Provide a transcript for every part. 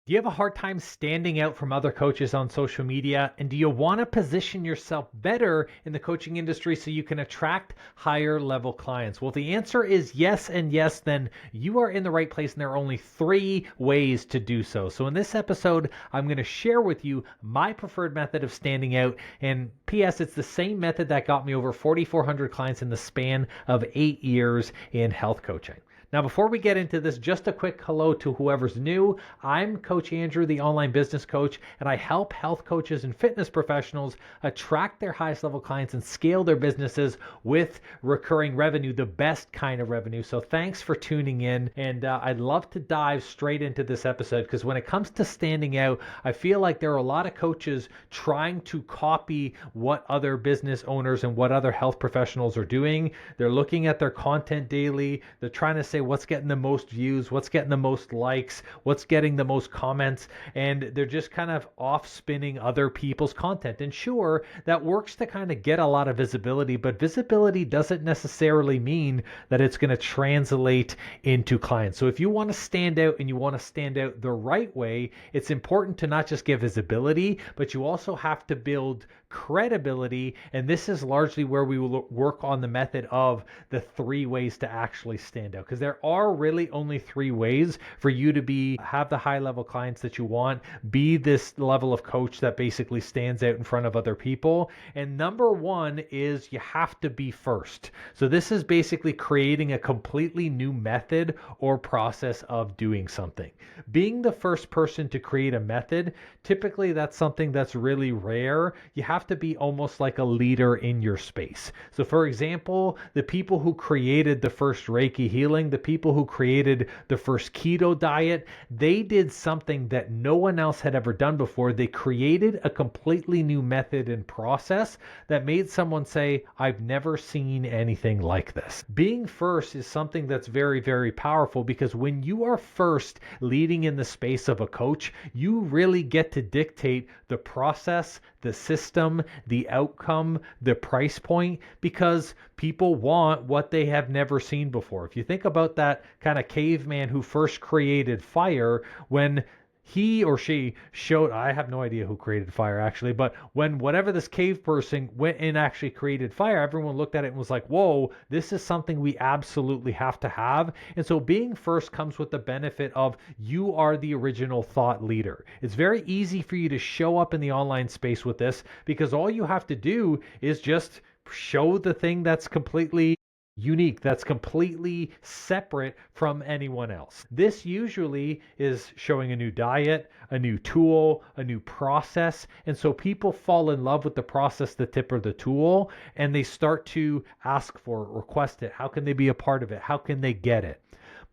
Do you have a hard time standing out from other coaches on social media? And do you want to position yourself better in the coaching industry so you can attract higher level clients? Well, the answer is yes and yes, then you are in the right place. And there are only 3 ways to do so. So in this episode, I'm going to share with you my preferred method of standing out. And P.S., it's the same method that got me over 4,400 clients in the span of 8 years in health coaching. Now, before we get into this, just a quick hello to whoever's new. I'm Coach Andrew, the online business coach, and I help health coaches and fitness professionals attract their highest level clients and scale their businesses with recurring revenue, the best kind of revenue. So thanks for tuning in. And I'd love to dive straight into this episode because when it comes to standing out, I feel like there are a lot of coaches trying to copy what other business owners and what other health professionals are doing. They're looking at their content daily. They're trying to say what's getting the most views, what's getting the most likes, what's getting the most comments, and they're just kind of off spinning other people's content. And sure, that works to kind of get a lot of visibility, but visibility doesn't necessarily mean that it's going to translate into clients. So if you want to stand out and you want to stand out the right way, it's important to not just get visibility, but you also have to build credibility. And this is largely where we will work on the method of the 3 ways to actually stand out, because there are really only 3 ways for you to have the high level clients that you want, be this level of coach that basically stands out in front of other people. And number 1 is you have to be first. So this is basically creating a completely new method or process of doing something. Being the first person to create a method, typically that's something that's really rare. You have to be almost like a leader in your space. So for example, the people who created the first Reiki healing, the people who created the first keto diet, they did something that no one else had ever done before. They created a completely new method and process that made someone say, I've never seen anything like this. Being first is something that's very, very powerful, because when you are first leading in the space of a coach, you really get to dictate the process, the system, the outcome, the price point, because people want what they have never seen before. If you think about that kind of caveman who first created fire, when he or she showed, I have no idea who created fire actually, but when whatever this cave person went and actually created fire, everyone looked at it and was like, whoa, this is something we absolutely have to have. And so being first comes with the benefit of you are the original thought leader. It's very easy for you to show up in the online space with this, because all you have to do is just show the thing that's completely unique, that's completely separate from anyone else. This usually is showing a new diet, a new tool, a new process. And so people fall in love with the process, the tip, or the tool, and they start to ask for it, request it. How can they be a part of it? How can they get it?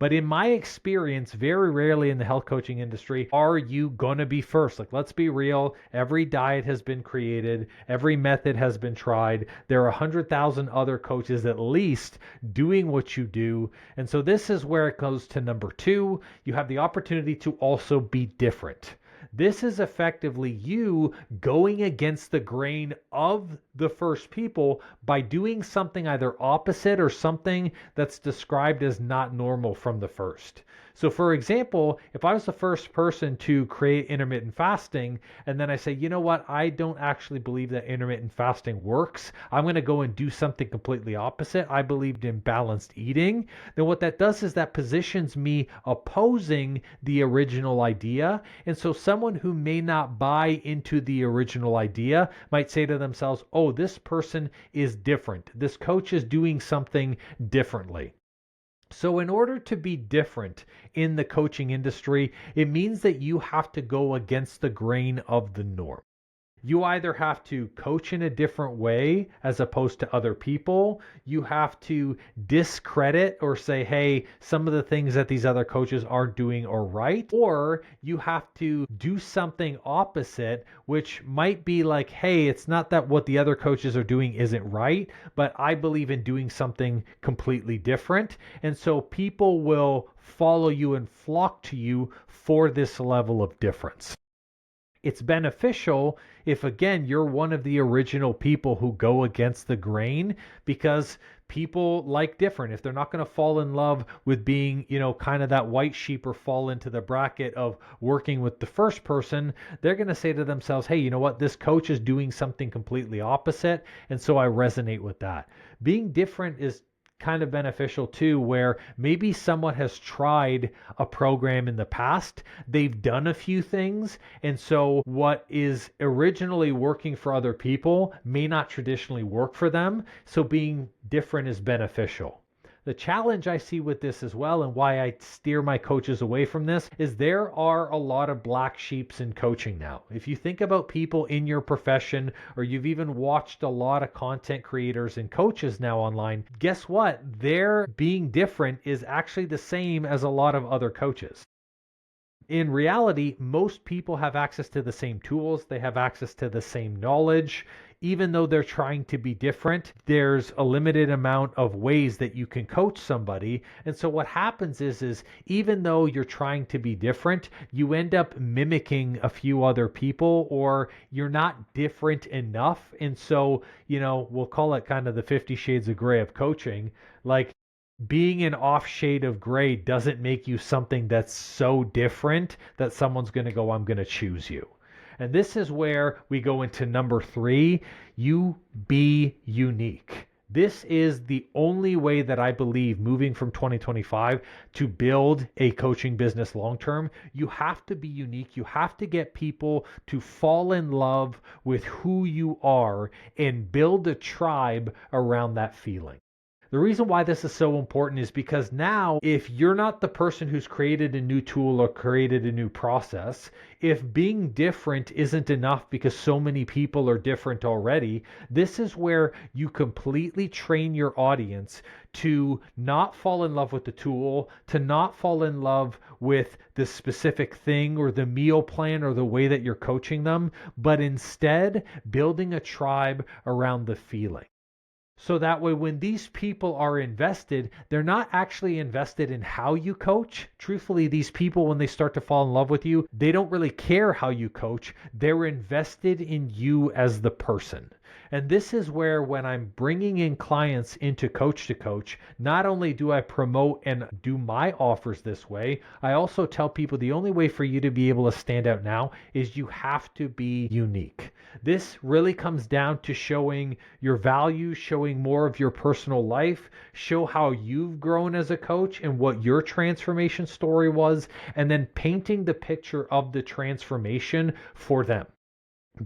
But in my experience, very rarely in the health coaching industry are you going to be first. Like, let's be real. Every diet has been created. Every method has been tried. There are 100,000 other coaches at least doing what you do. And so this is where it goes to number 2. You have the opportunity to also be different. This is effectively you going against the grain of the first people by doing something either opposite or something that's described as not normal from the first. So for example, if I was the first person to create intermittent fasting, and then I say, you know what, I don't actually believe that intermittent fasting works, I'm going to go and do something completely opposite. I believed in balanced eating. Then what that does is that positions me opposing the original idea. And so someone who may not buy into the original idea might say to themselves, oh, this person is different. This coach is doing something differently. So in order to be different in the coaching industry, it means that you have to go against the grain of the norm. You either have to coach in a different way as opposed to other people. You have to discredit or say, hey, some of the things that these other coaches aren't doing are right. Or you have to do something opposite, which might be like, hey, it's not that what the other coaches are doing isn't right, but I believe in doing something completely different. And so people will follow you and flock to you for this level of difference. It's beneficial if, again, you're one of the original people who go against the grain, because people like different. If they're not going to fall in love with being, kind of that white sheep or fall into the bracket of working with the first person, they're going to say to themselves, hey, you know what? This coach is doing something completely opposite. And so I resonate with that. Being different is kind of beneficial too, where maybe someone has tried a program in the past, they've done a few things, and so what is originally working for other people may not traditionally work for them. So being different is beneficial. The challenge I see with this as well, and why I steer my coaches away from this, is there are a lot of black sheeps in coaching now. If you think about people in your profession, or you've even watched a lot of content creators and coaches now online, guess what? Their being different is actually the same as a lot of other coaches. In reality, most people have access to the same tools, they have access to the same knowledge. Even though they're trying to be different, there's a limited amount of ways that you can coach somebody. And so what happens is even though you're trying to be different, you end up mimicking a few other people, or you're not different enough. And so, we'll call it kind of the 50 shades of gray of coaching. Like, being an off shade of gray doesn't make you something that's so different that someone's going to go, I'm going to choose you. And this is where we go into number 3, you be unique. This is the only way that I believe moving from 2025 to build a coaching business long term. You have to be unique. You have to get people to fall in love with who you are and build a tribe around that feeling. The reason why this is so important is because now, if you're not the person who's created a new tool or created a new process, if being different isn't enough because so many people are different already, this is where you completely train your audience to not fall in love with the tool, to not fall in love with the specific thing or the meal plan or the way that you're coaching them, but instead building a tribe around the feeling. So that way, when these people are invested, they're not actually invested in how you coach. Truthfully, these people, when they start to fall in love with you, they don't really care how you coach. They're invested in you as the person. And this is where, when I'm bringing in clients into Coach to Coach, not only do I promote and do my offers this way, I also tell people the only way for you to be able to stand out now is you have to be unique. This really comes down to showing your values, showing more of your personal life, show how you've grown as a coach and what your transformation story was, and then painting the picture of the transformation for them.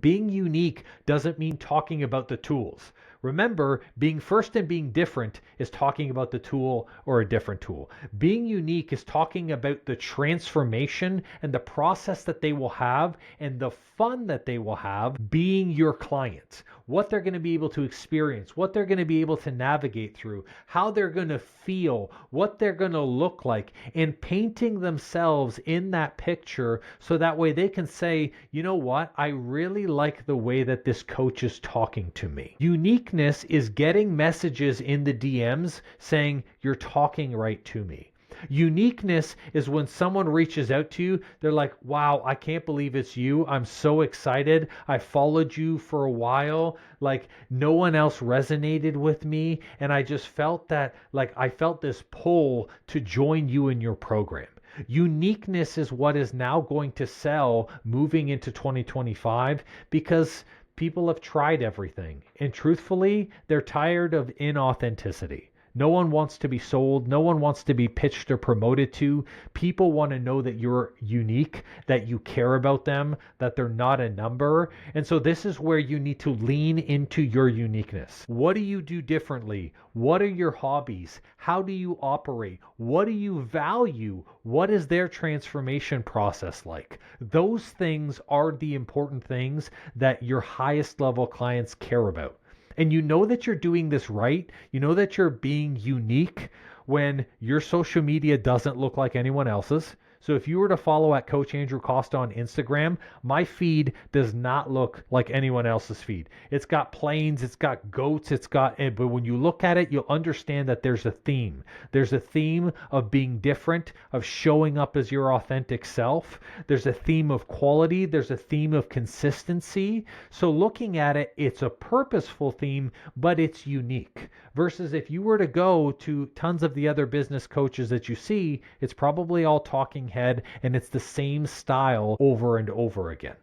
Being unique doesn't mean talking about the tools. Remember, being first and being different is talking about the tool or a different tool. Being unique is talking about the transformation and the process that they will have and the fun that they will have being your client. What they're going to be able to experience, what they're going to be able to navigate through, how they're going to feel, what they're going to look like, and painting themselves in that picture so that way they can say, you know what, I really like the way that this coach is talking to me. Uniqueness is getting messages in the DMs saying, you're talking right to me. Uniqueness is when someone reaches out to you, they're like, wow, I can't believe it's you. I'm so excited. I followed you for a while. Like, no one else resonated with me. And I just felt that, like, I felt this pull to join you in your program. Uniqueness is what is now going to sell moving into 2025, because people have tried everything. And truthfully, they're tired of inauthenticity. No one wants to be sold. No one wants to be pitched or promoted to. People want to know that you're unique, that you care about them, that they're not a number. And so this is where you need to lean into your uniqueness. What do you do differently? What are your hobbies? How do you operate? What do you value? What is their transformation process like? Those things are the important things that your highest level clients care about. And you know that you're doing this right. You know that you're being unique when your social media doesn't look like anyone else's. So if you were to follow at Coach Andrew Costa on Instagram, my feed does not look like anyone else's feed. It's got planes, it's got goats, but when you look at it, you'll understand that there's a theme. There's a theme of being different, of showing up as your authentic self. There's a theme of quality. There's a theme of consistency. So looking at it, it's a purposeful theme, but it's unique. Versus if you were to go to tons of the other business coaches that you see, it's probably all talking head and it's the same style over and over again.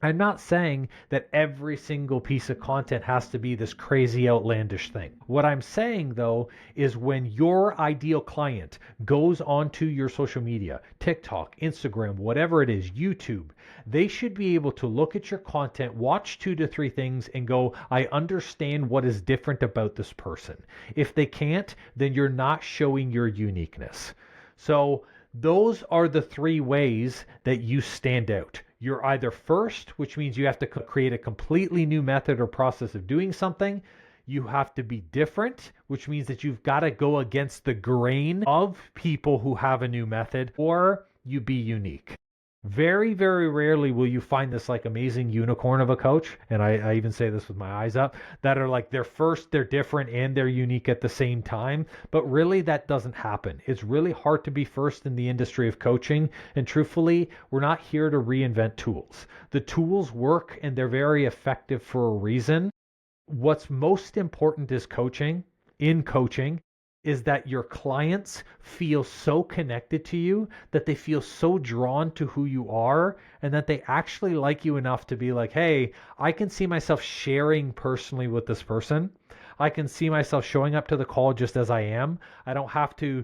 I'm not saying that every single piece of content has to be this crazy outlandish thing. What I'm saying though is when your ideal client goes onto your social media, TikTok, Instagram, whatever it is, YouTube, they should be able to look at your content, watch 2 to 3 things and go, I understand what is different about this person. If they can't, then you're not showing your uniqueness. So those are the 3 ways that you stand out. You're either first, which means you have to create a completely new method or process of doing something. You have to be different, which means that you've got to go against the grain of people who have a new method, or you be unique. Very, very rarely will you find this like amazing unicorn of a coach, and I even say this with my eyes up, that are like they're first, they're different, and they're unique at the same time. But really that doesn't happen. It's really hard to be first in the industry of coaching, and truthfully, we're not here to reinvent tools. The tools work and they're very effective for a reason. What's most important is coaching is that your clients feel so connected to you, that they feel so drawn to who you are, and that they actually like you enough to be like, hey, I can see myself sharing personally with this person. I can see myself showing up to the call just as I am. I don't have to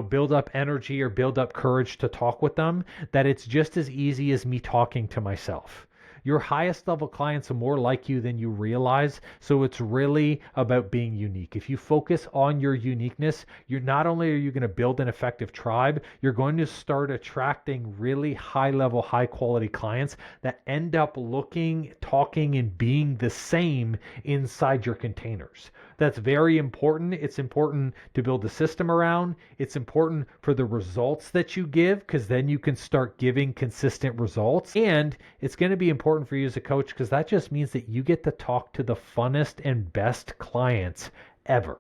build up energy or build up courage to talk with them, that it's just as easy as me talking to myself. Your highest level clients are more like you than you realize. So it's really about being unique. If you focus on your uniqueness, you're not only are you going to build an effective tribe, you're going to start attracting really high level, high quality clients that end up looking, talking, and being the same inside your containers. That's very important. It's important to build a system around. It's important for the results that you give, because then you can start giving consistent results. And it's going to be important for you as a coach, because that just means that you get to talk to the funnest and best clients ever.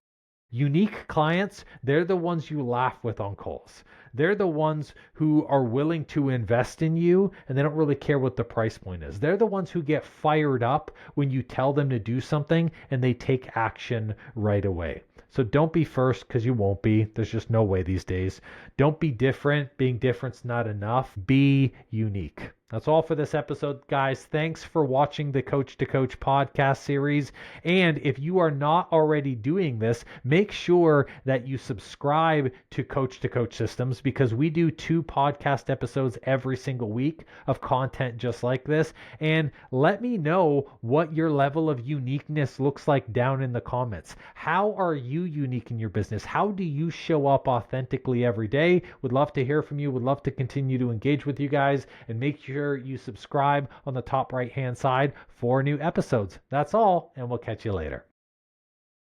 Unique clients, they're the ones you laugh with on calls. They're the ones who are willing to invest in you, and they don't really care what the price point is. They're the ones who get fired up when you tell them to do something and they take action right away. So don't be first, because you won't be. There's just no way these days. Don't be different. Being different's not enough. Be unique. That's all for this episode, guys. Thanks for watching the Coach to Coach podcast series. And if you are not already doing this, make sure that you subscribe to Coach Systems, because we do 2 podcast episodes every single week of content just like this. And let me know what your level of uniqueness looks like down in the comments. How are you unique in your business? How do you show up authentically every day? Would love to hear from you. Would love to continue to engage with you guys, and make sure you subscribe on the top right hand side for new episodes. That's all, and we'll catch you later.